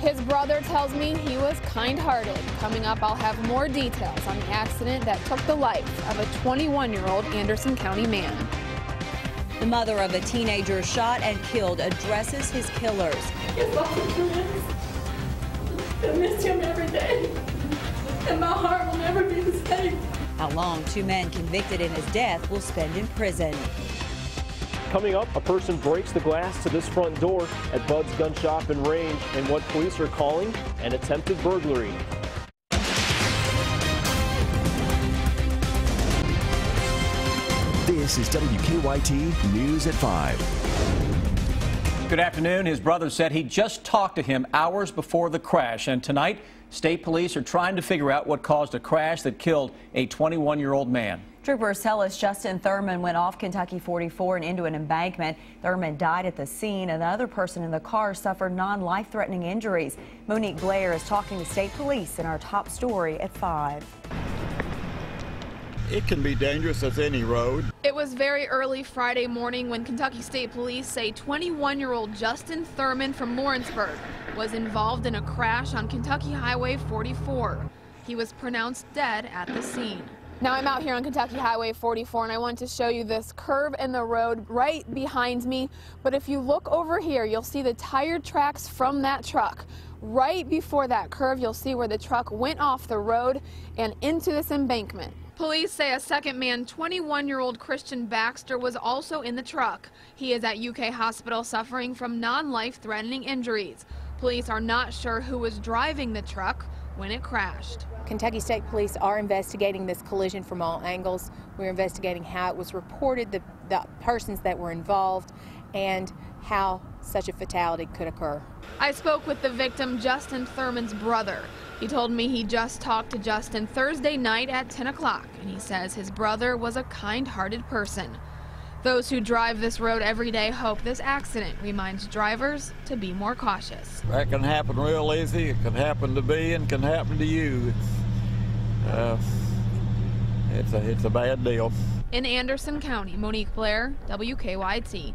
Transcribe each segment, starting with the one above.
His brother tells me he was kind-hearted. Coming up, I'll have more details on the accident that took the life of a 21-year-old Anderson County man. The mother of a teenager shot and killed addresses his killers. He has lots of friends. I miss him every day, and my heart will never be the same. How long two men convicted in his death will spend in prison. Coming up, a person breaks the glass to this front door at Bud's Gun Shop and Range, and what police are calling an attempted burglary. This is WKYT News at 5. Good afternoon. His brother said he just talked to him hours before the crash, and tonight state police are trying to figure out what caused a crash that killed a 21-year-old man. Troopers tell us Justin Thurman went off Kentucky 44 and into an embankment. Thurman died at the scene, and the other person in the car suffered non-life-threatening injuries. Monique Blair is talking to state police in our top story at 5. It can be dangerous as any road. It was very early Friday morning when Kentucky State Police say 21-year-old Justin Thurman from Lawrenceburg was involved in a crash on Kentucky Highway 44. He was pronounced dead at the scene. Now I'm out here on Kentucky Highway 44 and I want to show you this curve in the road right behind me. But if you look over here, you'll see the tire tracks from that truck. Right before that curve, you'll see where the truck went off the road and into this embankment. Police say a second man, 21-year-old Christian Baxter, was also in the truck. He is at UK Hospital suffering from non-life-threatening injuries. Police are not sure who was driving the truck when it crashed. Kentucky State Police are investigating this collision from all angles. We're investigating how it was reported, the persons that were involved, and how such a fatality could occur. I spoke with the victim, Justin Thurman's brother. He told me he just talked to Justin Thursday night at 10 o'clock, and he says his brother was a kind-hearted person. Those who drive this road every day hope this accident reminds drivers to be more cautious. That can happen real easy. It can happen to me and can happen to you. It's a bad deal. In Anderson County, Monique Blair, WKYT.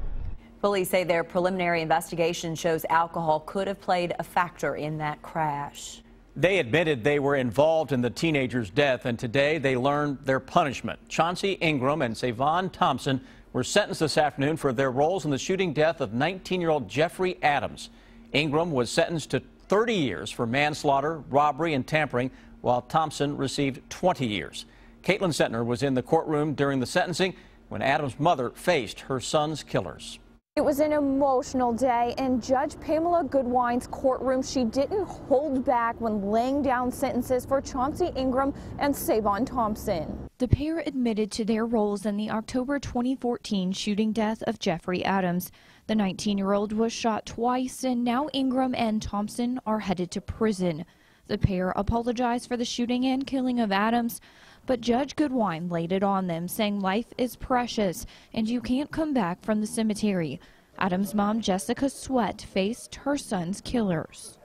Police say their preliminary investigation shows alcohol could have played a factor in that crash. They admitted they were involved in the teenager's death, and today they learned their punishment. Chauncey Ingram and Savon Thompson were sentenced this afternoon for their roles in the shooting death of 19-year-old Jeffrey Adams. Ingram was sentenced to 30 years for manslaughter, robbery, and tampering, while Thompson received 20 years. Caitlin Sentner was in the courtroom during the sentencing when Adams' mother faced her son's killers. It was an emotional day in Judge Pamela Goodwine's courtroom. She didn't hold back when laying down sentences for Chauncey Ingram and Savon Thompson. The pair admitted to their roles in the October 2014 shooting death of Jeffrey Adams. The 19-year-old was shot twice, and now Ingram and Thompson are headed to prison. The pair apologized for the shooting and killing of Adams, but Judge Goodwine laid it on them, saying life is precious and you can't come back from the cemetery. Adams' mom, Jessica Sweat, faced her son's killers.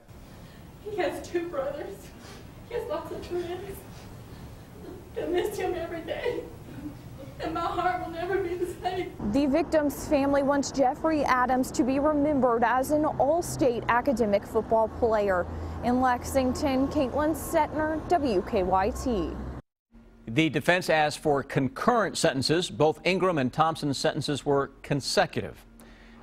He has 2 brothers. He has lots of friends. I miss him every day, and my heart will never be the same. The victim's family wants Jeffrey Adams to be remembered as an all-state academic football player. In Lexington, Caitlin Sentner, WKYT. The defense asked for concurrent sentences. Both Ingram and Thompson's sentences were consecutive.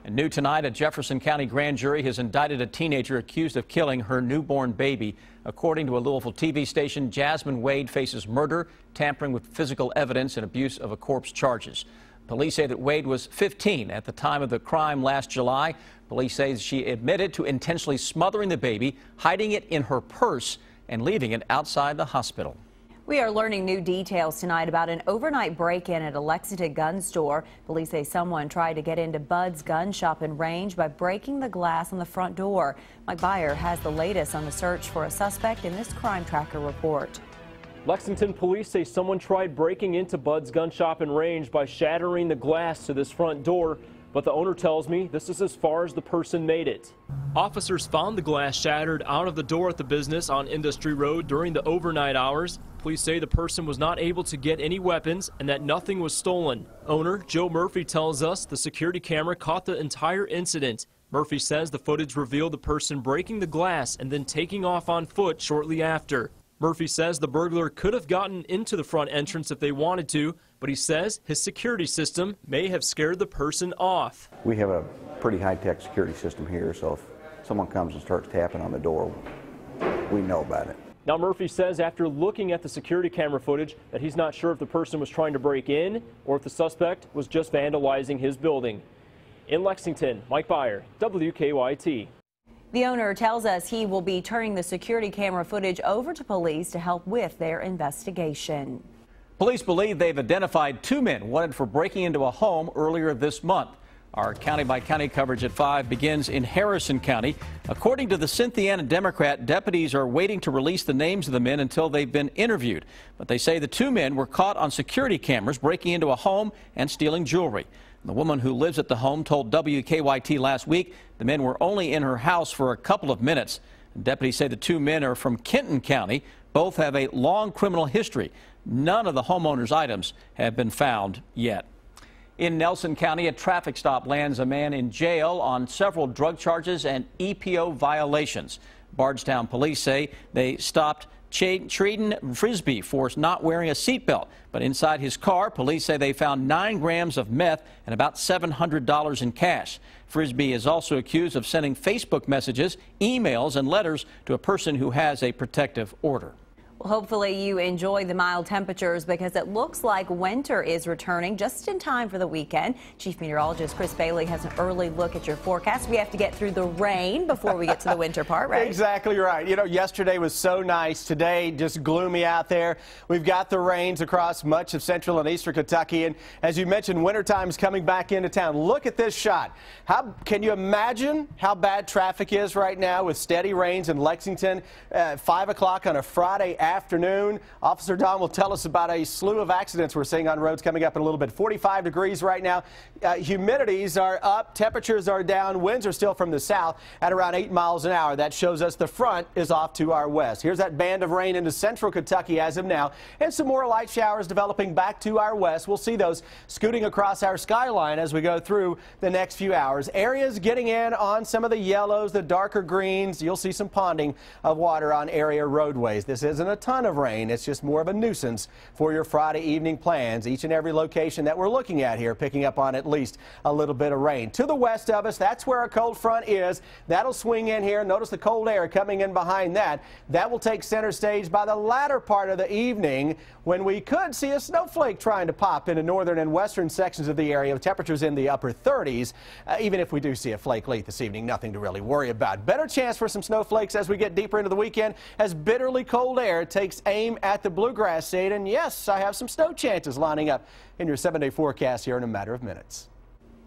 And new tonight, a Jefferson County grand jury has indicted a teenager accused of killing her newborn baby. According to a Louisville TV station, Jasmine Wade faces murder, tampering with physical evidence, and abuse of a corpse charges. Police say that Wade was 15 at the time of the crime last July. Police say she admitted to intentionally smothering the baby, hiding it in her purse, and leaving it outside the hospital. We are learning new details tonight about an overnight break-in at a Lexington gun store. Police say someone tried to get into Bud's Gun Shop and Range by breaking the glass on the front door. Mike Byer has the latest on the search for a suspect in this Crime Tracker report. Lexington police say someone tried breaking into Bud's Gun Shop and Range by shattering the glass to this front door, but the owner tells me this is as far as the person made it. Officers found the glass shattered out of the door at the business on Industry Road during the overnight hours. Police say the person was not able to get any weapons and that nothing was stolen. Owner Joe Murphy tells us the security camera caught the entire incident. Murphy says the footage revealed the person breaking the glass and then taking off on foot shortly after. Murphy says the burglar could have gotten into the front entrance if they wanted to, but he says his security system may have scared the person off. We have a pretty high-tech security system here, so if someone comes and starts tapping on the door, we know about it. Now, Murphy says after looking at the security camera footage that he's not sure if the person was trying to break in or if the suspect was just vandalizing his building. In Lexington, Mike Byer, WKYT. The owner tells us he will be turning the security camera footage over to police to help with their investigation. Police believe they've identified 2 men wanted for breaking into a home earlier this month. Our county-by-county coverage at 5 begins in Harrison County. According to the Cynthiana Democrat, deputies are waiting to release the names of the men until they've been interviewed. But they say the 2 men were caught on security cameras breaking into a home and stealing jewelry. The woman who lives at the home told WKYT last week the men were only in her house for a couple of minutes. Deputies say the 2 men are from Kenton County. Both have a long criminal history. None of the homeowner's items have been found yet. In Nelson County, a traffic stop lands a man in jail on several drug charges and EPO violations. Bardstown police say they stopped Treaton Frisbee for not wearing a seatbelt. But inside his car, police say they found 9 grams of meth and about $700 in cash. Frisbee is also accused of sending Facebook messages, emails, and letters to a person who has a protective order. Well, hopefully you enjoy the mild temperatures because it looks like winter is returning just in time for the weekend. Chief Meteorologist Chris Bailey has an early look at your forecast. We have to get through the rain before we get to the winter part, right? Exactly right. You know, yesterday was so nice. Today, just gloomy out there. We've got the rains across much of central and eastern Kentucky. And as you mentioned, wintertime's coming back into town. Look at this shot. Can you imagine how bad traffic is right now with steady rains in Lexington at 5 o'clock on a Friday afternoon? Officer Don will tell us about a slew of accidents we're seeing on roads coming up in a little bit. 45 degrees right now. Humidities are up. Temperatures are down. Winds are still from the south at around 8 miles an hour. That shows us the front is off to our west. Here's that band of rain into central Kentucky as of now, and some more light showers developing back to our west. We'll see those scooting across our skyline as we go through the next few hours. Areas getting in on some of the yellows, the darker greens. You'll see some ponding of water on area roadways. This isn't a ton of rain. It's just more of a nuisance for your Friday evening plans. Each and every location that we're looking at here picking up on at least a little bit of rain. To the west of us, that's where a cold front is. That'll swing in here. Notice the cold air coming in behind that. That will take center stage by the latter part of the evening when we could see a snowflake trying to pop into northern and western sections of the area with temperatures in the upper 30s. Even if we do see a flake late this evening, nothing to really worry about. Better chance for some snowflakes as we get deeper into the weekend as bitterly cold air takes aim at the bluegrass state. And yes, I have some snow chances lining up in your 7-day forecast here in a matter of minutes.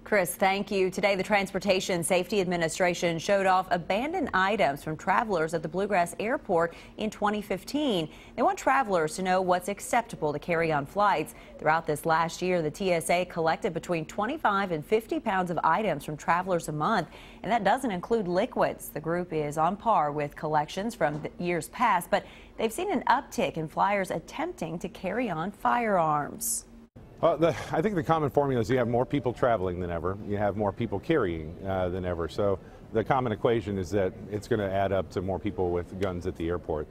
Chris, thank you. Today, the Transportation Safety Administration showed off abandoned items from travelers at the Bluegrass Airport in 2015. They want travelers to know what's acceptable to carry on flights. Throughout this last year, the TSA collected between 25 and 50 pounds of items from travelers a month, and that doesn't include liquids. The group is on par with collections from the years past, but they've seen an uptick in flyers attempting to carry on firearms. I think the common formula is you have more people traveling than ever. You have more people carrying than ever. So the common equation is that it's going to add up to more people with guns at the airport.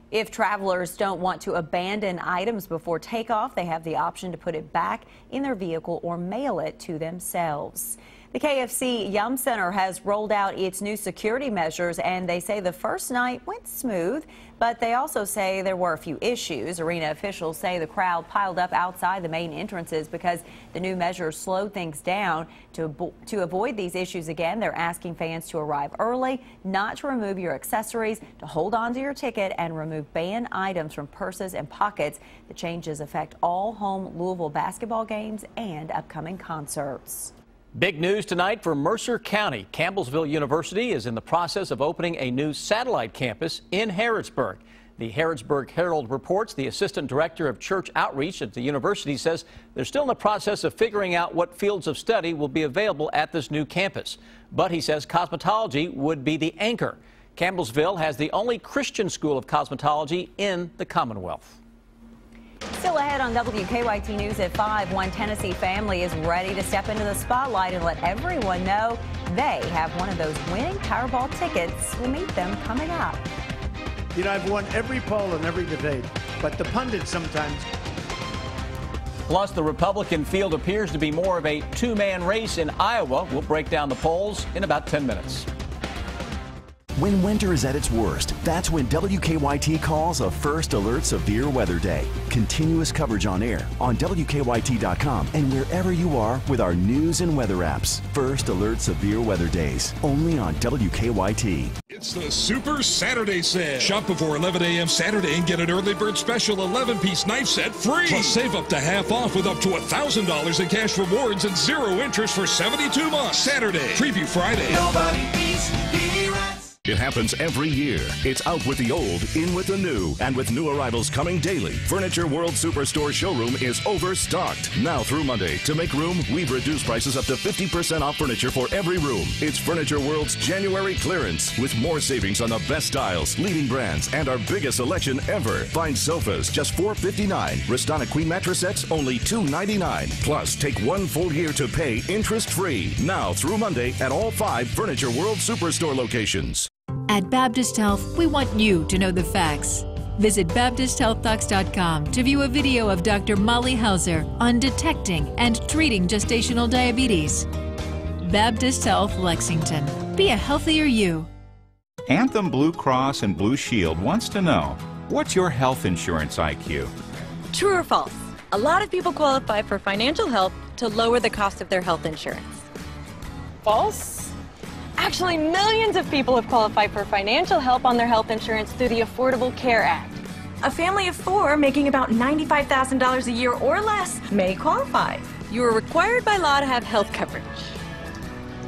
If travelers don't want to abandon items before takeoff, they have the option to put it back in their vehicle or mail it to themselves. The KFC Yum Center has rolled out its new security measures, and they say the first night went smooth, but they also say there were a few issues. Arena officials say the crowd piled up outside the main entrances because the new measures slowed things down. To avoid these issues again, they're asking fans to arrive early, not to remove your accessories, to hold on to your ticket, and remove banned items from purses and pockets. The changes affect all home Louisville basketball games and upcoming concerts. Big news tonight for Mercer County. Campbellsville University is in the process of opening a new satellite campus in Harrodsburg. The Harrodsburg Herald reports the assistant director of church outreach at the university says they're still in the process of figuring out what fields of study will be available at this new campus. But he says cosmetology would be the anchor. Campbellsville has the only Christian school of cosmetology in the Commonwealth. Still ahead on WKYT News at 5, one Tennessee family is ready to step into the spotlight and let everyone know they have one of those winning Powerball tickets. We'll meet them coming up. You know, I've won every poll and every debate, but the pundits sometimes. Plus, the Republican field appears to be more of a two-man race in Iowa. We'll break down the polls in about 10 minutes. When winter is at its worst, that's when WKYT calls a First Alert Severe Weather Day. Continuous coverage on air, on WKYT.com, and wherever you are with our news and weather apps. First Alert Severe Weather Days, only on WKYT. It's the Super Saturday Sale. Shop before 11 a.m. Saturday and get an early bird special 11-piece knife set free. Plus, save up to half off with up to $1,000 in cash rewards and 0 interest for 72 months. Saturday, preview Friday. Nobody beats P-Rats. It happens every year. It's out with the old, in with the new. And with new arrivals coming daily, Furniture World Superstore showroom is overstocked. Now through Monday, to make room, we've reduced prices up to 50% off furniture for every room. It's Furniture World's January clearance, with more savings on the best styles, leading brands, and our biggest selection ever. Find sofas, just $459. Restana Queen mattress sets, only $299. Plus, take 1 full year to pay interest-free. Now through Monday at all 5 Furniture World Superstore locations. At Baptist Health, we want you to know the facts. Visit BaptistHealthDocs.com to view a video of Dr. Molly Hauser on detecting and treating gestational diabetes. Baptist Health Lexington. Be a healthier you. Anthem Blue Cross and Blue Shield wants to know, what's your health insurance IQ? True or false? A lot of people qualify for financial help to lower the cost of their health insurance. False? Actually, millions of people have qualified for financial help on their health insurance through the Affordable Care Act. A family of 4 making about $95,000 a year or less may qualify. You are required by law to have health coverage.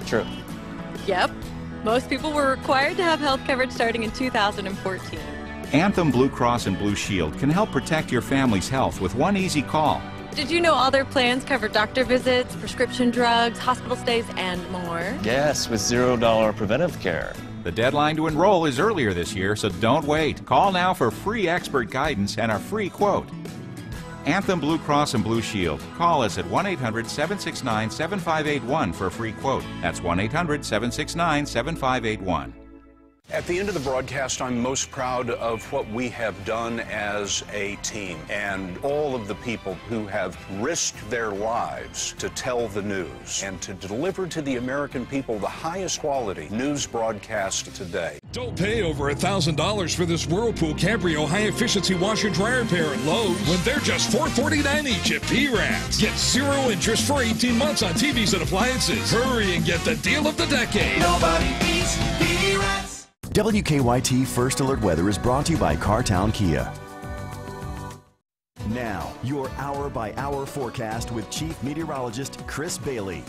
True. Yep. Most people were required to have health coverage starting in 2014. Anthem Blue Cross and Blue Shield can help protect your family's health with one easy call. Did you know all their plans cover doctor visits, prescription drugs, hospital stays, and more? Yes, with $0 preventive care. The deadline to enroll is earlier this year, so don't wait. Call now for free expert guidance and a free quote. Anthem Blue Cross and Blue Shield. Call us at 1-800-769-7581 for a free quote. That's 1-800-769-7581. At the end of the broadcast, I'm most proud of what we have done as a team and all of the people who have risked their lives to tell the news and to deliver to the American people the highest quality news broadcast today. Don't pay over $1,000 for this Whirlpool Cabrio high-efficiency washer-dryer pair at Lowe's when they're just $449 each at P-Rats. Get 0 interest for 18 months on TVs and appliances. Hurry and get the deal of the decade. Nobody beats P-Rats. WKYT First Alert Weather is brought to you by Cartown Kia. Now, your hour-by-hour forecast with Chief Meteorologist Chris Bailey.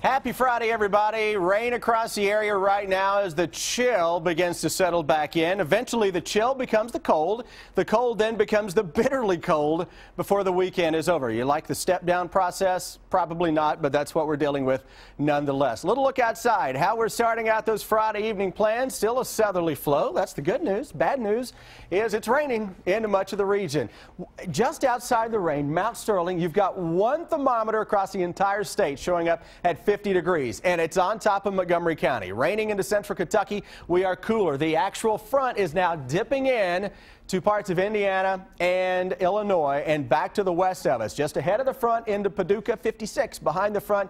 Happy Friday, everybody. Rain across the area right now as the chill begins to settle back in. Eventually, the chill becomes the cold. The cold then becomes the bitterly cold before the weekend is over. You like the step-down process? Probably not, but that's what we're dealing with nonetheless. A little look outside. How we're starting out those Friday evening plans. Still a southerly flow. That's the good news. Bad news is it's raining into much of the region. Just outside the rain, Mount Sterling, you've got 1 thermometer across the entire state showing up at 50 degrees, and it's on top of Montgomery County. Raining into central Kentucky, we are cooler. The actual front is now dipping in to parts of Indiana and Illinois and back to the west of us. Just ahead of the front into Paducah, 56. Behind the front,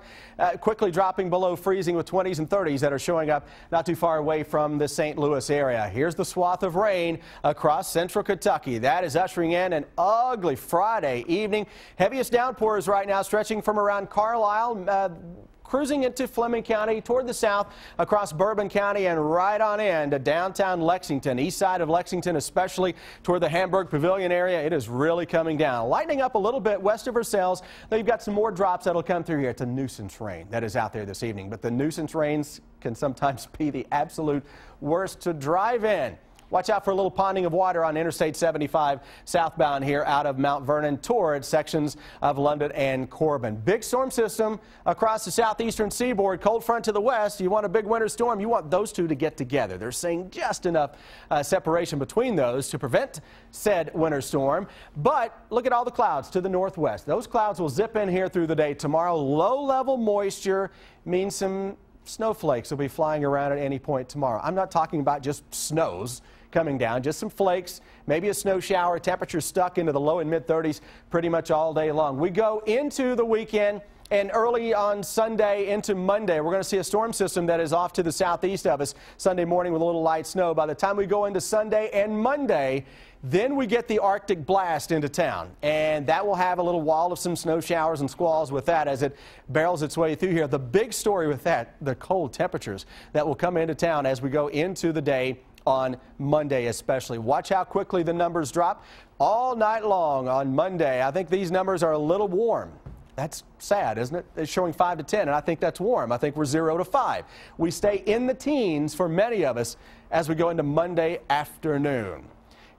quickly dropping below freezing with 20s and 30s that are showing up not too far away from the St. Louis area. Here's the swath of rain across central Kentucky. That is ushering in an ugly Friday evening. Heaviest downpours right now stretching from around Carlisle, cruising into Fleming County toward the south across Bourbon County and right on in to downtown Lexington, east side of Lexington, especially toward the Hamburg Pavilion area. It is really coming down. Lightening up a little bit west of Versailles. Though you've got some more drops that'll come through here. It's a nuisance rain that is out there this evening, but the nuisance rains can sometimes be the absolute worst to drive in. Watch out for a little ponding of water on Interstate 75 southbound here out of Mount Vernon towards sections of London and Corbin. Big storm system across the southeastern seaboard, cold front to the west. You want a big winter storm, you want those two to get together. They're saying just enough separation between those to prevent said winter storm. But look at all the clouds to the northwest. Those clouds will zip in here through the day tomorrow. Low level moisture means some snowflakes will be flying around at any point tomorrow. I'm not talking about just snows coming down, just some flakes, maybe a snow shower. Temperatures stuck into the low and mid 30s pretty much all day long. We go into the weekend, and early on Sunday into Monday, we're going to see a storm system that is off to the southeast of us Sunday morning with a little light snow. By the time we go into Sunday and Monday, then we get the Arctic blast into town, and that will have a little wall of some snow showers and squalls with that as it barrels its way through here. The big story with that, the cold temperatures that will come into town as we go into the day on Monday especially. Watch how quickly the numbers drop all night long on Monday. I think these numbers are a little warm. That's sad, isn't it? It's showing 5 to 10, and I think that's warm. I think we're 0 to 5. We stay in the teens for many of us as we go into Monday afternoon.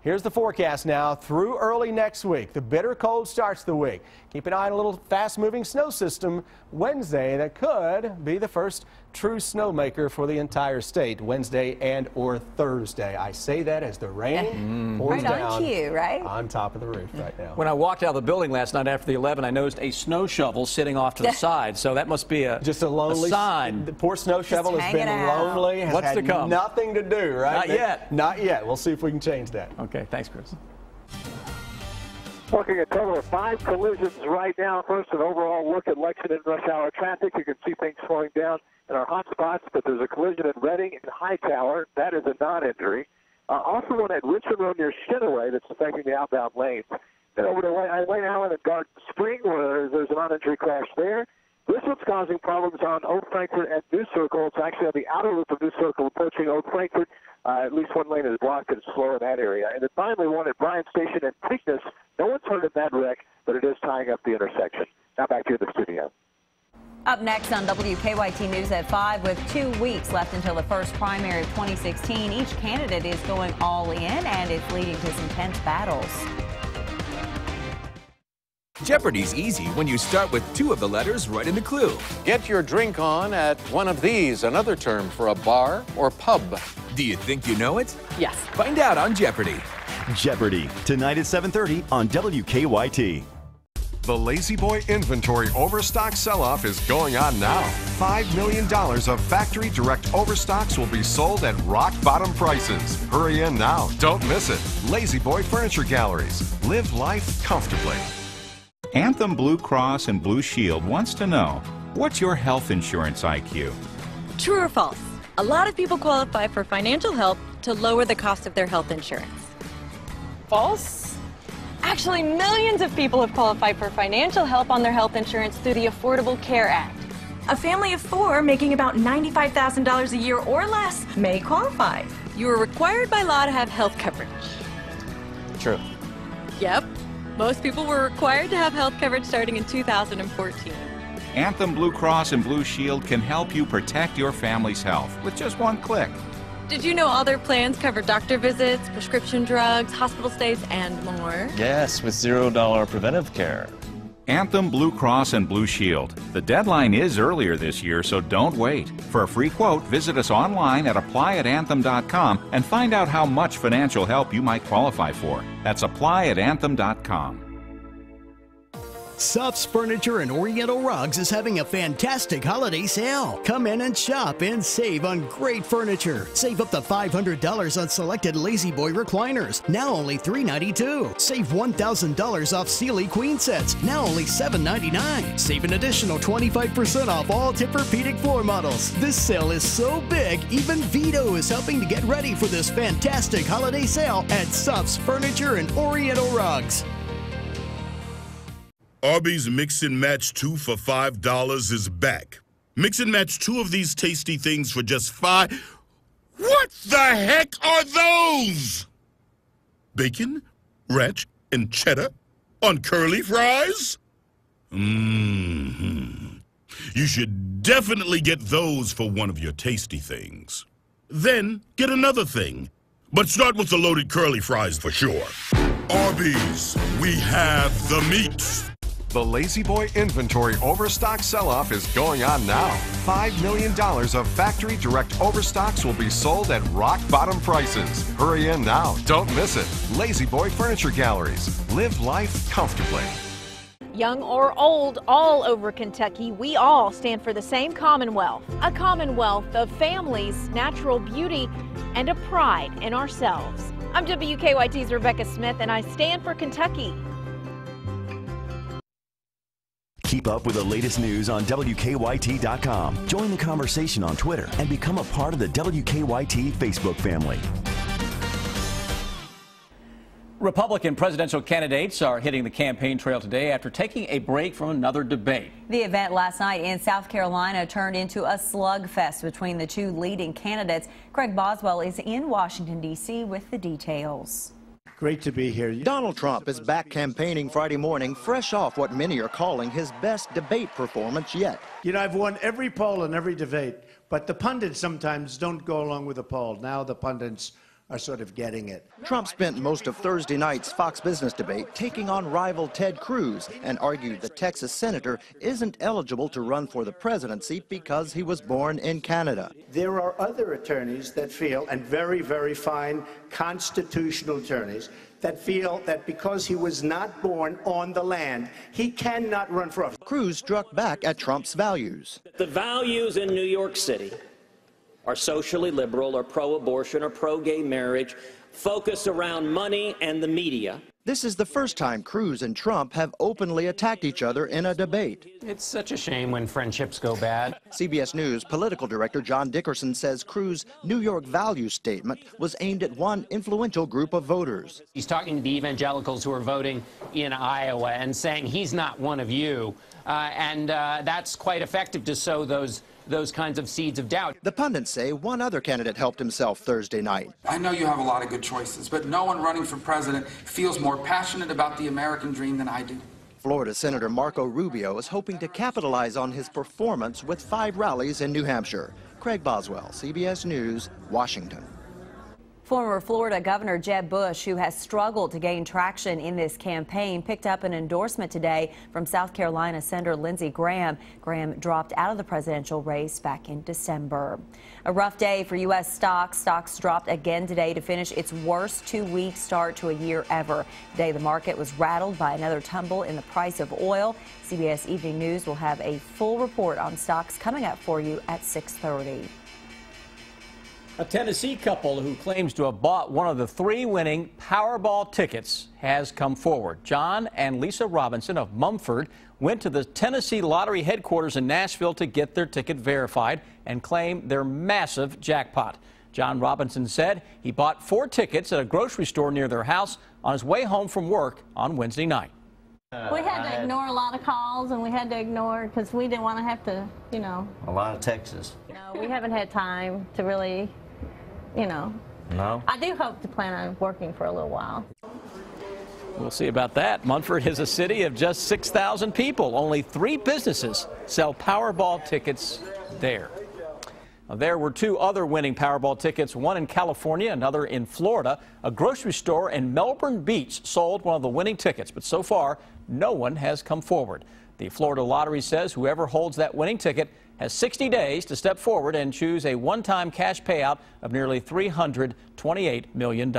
Here's the forecast now through early next week. The bitter cold starts the week. Keep an eye on a little fast-moving snow system Wednesday that could be the first true snowmaker for the entire state Wednesday and or Thursday. I say that as the rain pours down on cue, right? On top of the roof right now. When I walked out of the building last night after the 11, I noticed a snow shovel sitting off to the side. So that must be just a lonely sign. The poor snow shovel has been lonely. Has What's had to come? Nothing to do, right? Not yet. Not yet. We'll see if we can change that. Okay, thanks, Chris. Looking at a total of 5 collisions right now. First, an overall look at Lexington rush hour traffic. You can see things slowing down in our hot spots, but there's a collision in Reading and Hightower. That is a non-injury. Also one at Richmond Road near Shinaway that's affecting the outbound lanes. Then over to Wayne Allen and Garden Spring, where there's a non-injury crash there. This one's causing problems on Old Frankfurt and New Circle. It's actually on the outer loop of New Circle approaching Old Frankfurt. At least one lane is blocked and it's slow in that area. And then finally one at Bryan Station and Preakness. No one's hurt in that wreck, but it is tying up the intersection. Now back to the studio. Up next on WKYT News at 5, with 2 weeks left until the first primary of 2016, each candidate is going all in, and it's leading to some tense battles. Jeopardy's easy when you start with 2 of the letters right in the clue. Get your drink on at one of these, another term for a bar or pub. Do you think you know it? Yes. Find out on Jeopardy! Jeopardy! Tonight at 7:30 on WKYT. The Lazy Boy inventory overstock sell-off is going on now. $5 million of factory direct overstocks will be sold at rock-bottom prices. Hurry in now. Don't miss it. Lazy Boy Furniture Galleries. Live life comfortably. Anthem Blue Cross and Blue Shield wants to know, what's your health insurance IQ? True or false? A lot of people qualify for financial help to lower the cost of their health insurance. False? Actually, millions of people have qualified for financial help on their health insurance through the Affordable Care Act. A family of 4 making about $95,000 a year or less may qualify. You are required by law to have health coverage. True. Yep. Most people were required to have health coverage starting in 2014. Anthem Blue Cross and Blue Shield can help you protect your family's health with just one click. Did you know all their plans cover doctor visits, prescription drugs, hospital stays, and more? Yes, with $0 preventive care. Anthem Blue Cross and Blue Shield. The deadline is earlier this year, so don't wait. For a free quote, visit us online at applyatanthem.com and find out how much financial help you might qualify for. That's applyatanthem.com. Suff's Furniture and Oriental Rugs is having a fantastic holiday sale. Come in and shop and save on great furniture. Save up to $500 on selected Lazy Boy recliners, now only $392. Save $1,000 off Sealy queen sets, now only $799. Save an additional 25% off all Tempur-Pedic floor models. This sale is so big, even Vito is helping to get ready for this fantastic holiday sale at Suff's Furniture and Oriental Rugs. Arby's Mix and Match 2 for $5 is back. Mix and match 2 of these tasty things for just $5. What the heck are those? Bacon, ranch, and cheddar on curly fries? You should definitely get those for one of your tasty things. Then get another thing. But start with the loaded curly fries for sure. Arby's, we have the meats. The Lazy Boy inventory overstock sell-off is going on now. $5 million of factory direct overstocks will be sold at rock-bottom prices. Hurry in now. Don't miss it. Lazy Boy Furniture Galleries. Live life comfortably. Young or old, all over Kentucky, we all stand for the same commonwealth. A commonwealth of families, natural beauty, and a pride in ourselves. I'm WKYT's Rebecca Smith, and I stand for Kentucky. Keep up with the latest news on WKYT.com. Join the conversation on Twitter and become a part of the WKYT Facebook family. Republican presidential candidates are hitting the campaign trail today after taking a break from another debate. The event last night in South Carolina turned into a slugfest between the two leading candidates. Craig Boswell is in Washington, D.C. with the details. Great to be here. Donald Trump is back campaigning Friday morning, fresh off what many are calling his best debate performance yet. You know, I've won every poll and every debate, but the pundits sometimes don't go along with the poll. Now the pundits are sort of getting it. Trump spent most of Thursday night's Fox Business debate taking on rival Ted Cruz and argued the Texas senator isn't eligible to run for the presidency because he was born in Canada. There are other attorneys that feel, and very, very fine constitutional attorneys, that feel that because he was not born on the land, he cannot run for office. Cruz struck back at Trump's values. The values in New York City are socially liberal or pro-abortion or pro-gay marriage, focus around money and the media. This is the first time Cruz and Trump have openly attacked each other in a debate. It's such a shame when friendships go bad. CBS News political director John Dickerson says Cruz's New York values statement was aimed at one influential group of voters. He's talking to the evangelicals who are voting in Iowa and saying he's not one of you. That's quite effective to sow those kinds of seeds of doubt. The pundits say one other candidate helped himself Thursday night. I know you have a lot of good choices, but no one running for president feels more passionate about the American dream than I do. Florida Senator Marco Rubio is hoping to capitalize on his performance with 5 rallies in New Hampshire. Craig Boswell, CBS News, Washington. Former Florida Governor Jeb Bush, who has struggled to gain traction in this campaign, picked up an endorsement today from South Carolina Senator Lindsey Graham. Graham dropped out of the presidential race back in December. A rough day for U.S. stocks. Stocks dropped again today to finish its worst 2-week start to a year ever. Today, the market was rattled by another tumble in the price of oil. CBS Evening News will have a full report on stocks coming up for you at 6:30. A Tennessee couple who claims to have bought one of the 3 winning Powerball tickets has come forward. John and Lisa Robinson of Mumford went to the Tennessee Lottery headquarters in Nashville to get their ticket verified and claim their massive jackpot. John Robinson said he bought 4 tickets at a grocery store near their house on his way home from work on Wednesday night. We had to ignore a lot of calls, and we had to ignore because we didn't want to have to, A lot of texts. No, we haven't had time to really, No? I do hope to plan on working for a little while. We'll see about that. Munford is a city of just 6,000 people. Only 3 businesses sell Powerball tickets there. Now, there were 2 other winning Powerball tickets, one in California, another in Florida. A grocery store in Melbourne Beach sold one of the winning tickets, but so far, no one has come forward. The Florida Lottery says whoever holds that winning ticket has 60 days to step forward and choose a one-time cash payout of nearly $328 million.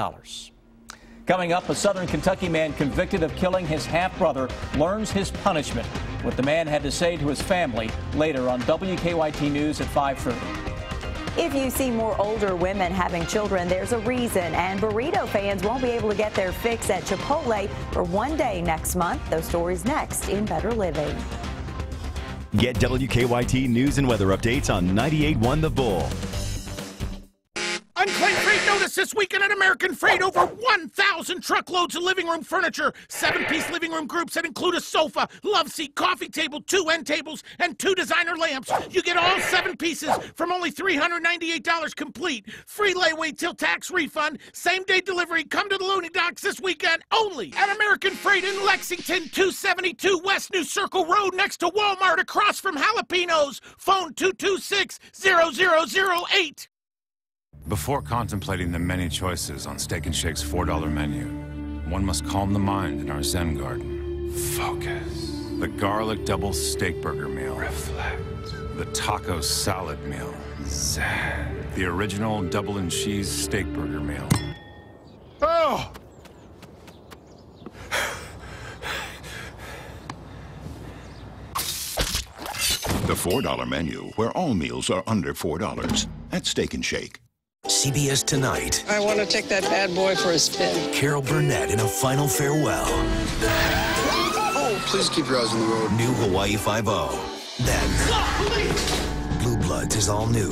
Coming up, a Southern Kentucky man convicted of killing his half-brother learns his punishment. What the man had to say to his family later on WKYT News at 5:30. If you see more older women having children, there's a reason, and burrito fans won't be able to get their fix at Chipotle for one day next month. Those stories next in Better Living. Get WKYT news and weather updates on 98.1 The Bull. Unclaimed freight notice this weekend at American Freight. Over 1,000 truckloads of living room furniture. 7-piece living room groups that include a sofa, love seat, coffee table, 2 end tables, and 2 designer lamps. You get all 7 pieces from only $398 complete. Free layaway till tax refund. Same-day delivery. Come to the loading docks this weekend only at American Freight in Lexington, 272 West New Circle Road next to Walmart across from Jalapenos. Phone 226-0008. Before contemplating the many choices on Steak and Shake's $4 menu, one must calm the mind in our Zen garden. Focus. The garlic double steak burger meal. Reflect. The taco salad meal. Zen. The original double and cheese steak burger meal. Oh! The $4 menu, where all meals are under $4 at Steak and Shake. CBS Tonight. I want to take that bad boy for a spin. Carol Burnett in a final farewell. Oh, please keep your eyes on the road. New Hawaii Five-0. Then, Blue Bloods is all new.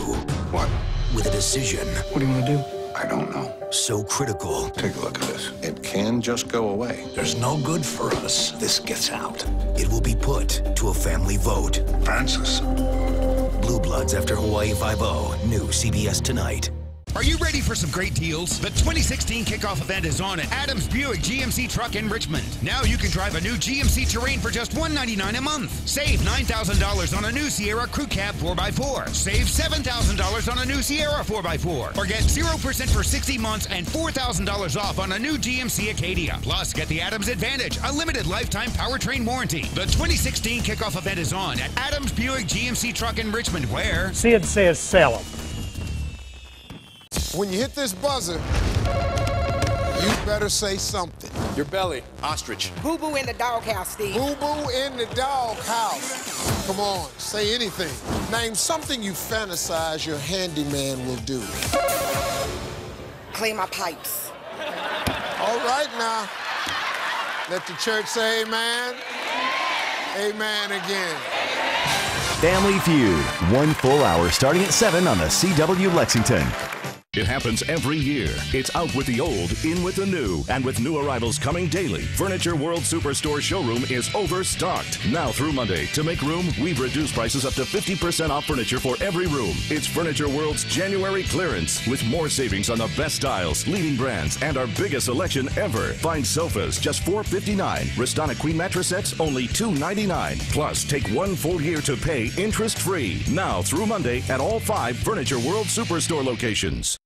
What? With a decision. What do you want to do? I don't know. So critical. Take a look at this. It can just go away. There's no good for us. This gets out. It will be put to a family vote. Francis. Blue Bloods after Hawaii Five-0. New CBS Tonight. Are you ready for some great deals? The 2016 kickoff event is on at Adams Buick GMC Truck in Richmond. Now you can drive a new GMC Terrain for just $199 a month. Save $9,000 on a new Sierra Crew Cab 4x4. Save $7,000 on a new Sierra 4x4. Or get 0% for 60 months and $4,000 off on a new GMC Acadia. Plus, get the Adams Advantage, a limited lifetime powertrain warranty. The 2016 kickoff event is on at Adams Buick GMC Truck in Richmond, where Sid says sell them. When you hit this buzzer, you better say something. Your belly. Ostrich. Boo-boo in the doghouse, Steve. Boo-boo in the doghouse. Come on, say anything. Name something you fantasize your handyman will do. Clean my pipes. All right now. Let the church say amen. Amen again. Family Feud, one full hour starting at 7 on the CW Lexington. It happens every year. It's out with the old, in with the new. And with new arrivals coming daily, Furniture World Superstore showroom is overstocked. Now through Monday, to make room, we've reduced prices up to 50% off furniture for every room. It's Furniture World's January clearance, with more savings on the best styles, leading brands, and our biggest selection ever. Find sofas, just $459. Restana Queen mattress sets, only $299. Plus, take 1 full year to pay interest-free. Now through Monday at all 5 Furniture World Superstore locations.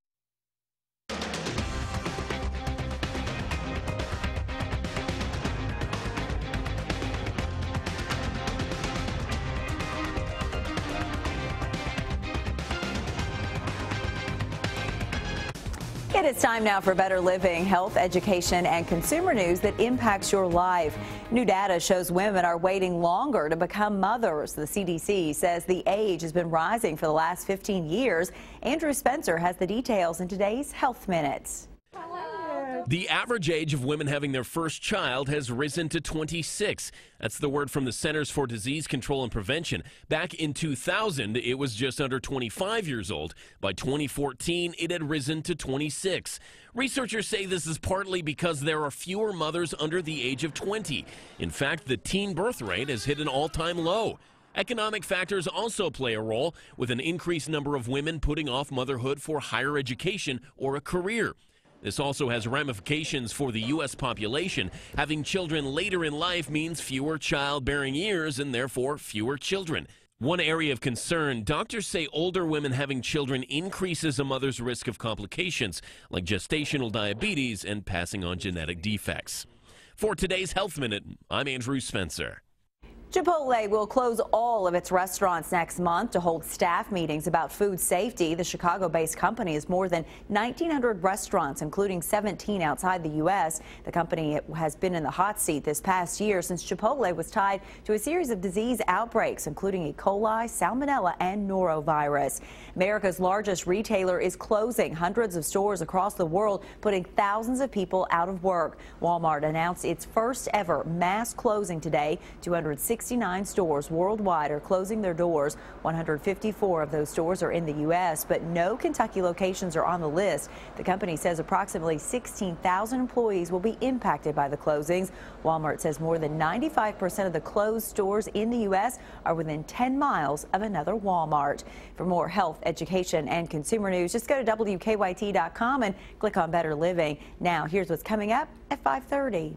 It is time now for Better Living, health, education, and consumer news that impacts your life. New data shows women are waiting longer to become mothers. The CDC says the age has been rising for the last 15 years. Andrew Spencer has the details in today's Health Minutes. The average age of women having their first child has risen to 26. That's the word from the Centers for Disease Control and Prevention. Back in 2000, it was just under 25 years old. By 2014, it had risen to 26. Researchers say this is partly because there are fewer mothers under the age of 20. In fact, the teen birth rate has hit an all-time low. Economic factors also play a role, with an increased number of women putting off motherhood for higher education or a career. This also has ramifications for the U.S. population. Having children later in life means fewer childbearing years and therefore fewer children. One area of concern, doctors say older women having children increases a mother's risk of complications like gestational diabetes and passing on genetic defects. For today's Health Minute, I'm Andrew Spencer. Chipotle will close all of its restaurants next month to hold staff meetings about food safety. The Chicago-based company has more than 1,900 restaurants, including 17 outside the U.S. The company has been in the hot seat this past year since Chipotle was tied to a series of disease outbreaks, including E. coli, salmonella, and norovirus. America's largest retailer is closing hundreds of stores across the world, putting thousands of people out of work. Walmart announced its first ever mass closing today. 269 stores worldwide are closing their doors. 154 of those stores are in the U.S., but no Kentucky locations are on the list. The company says approximately 16,000 employees will be impacted by the closings. Walmart says more than 95% of the closed stores in the U.S. are within 10 miles of another Walmart. For more health, education, and consumer news, just go to WKYT.com and click on Better Living. Now, here's what's coming up at 5:30.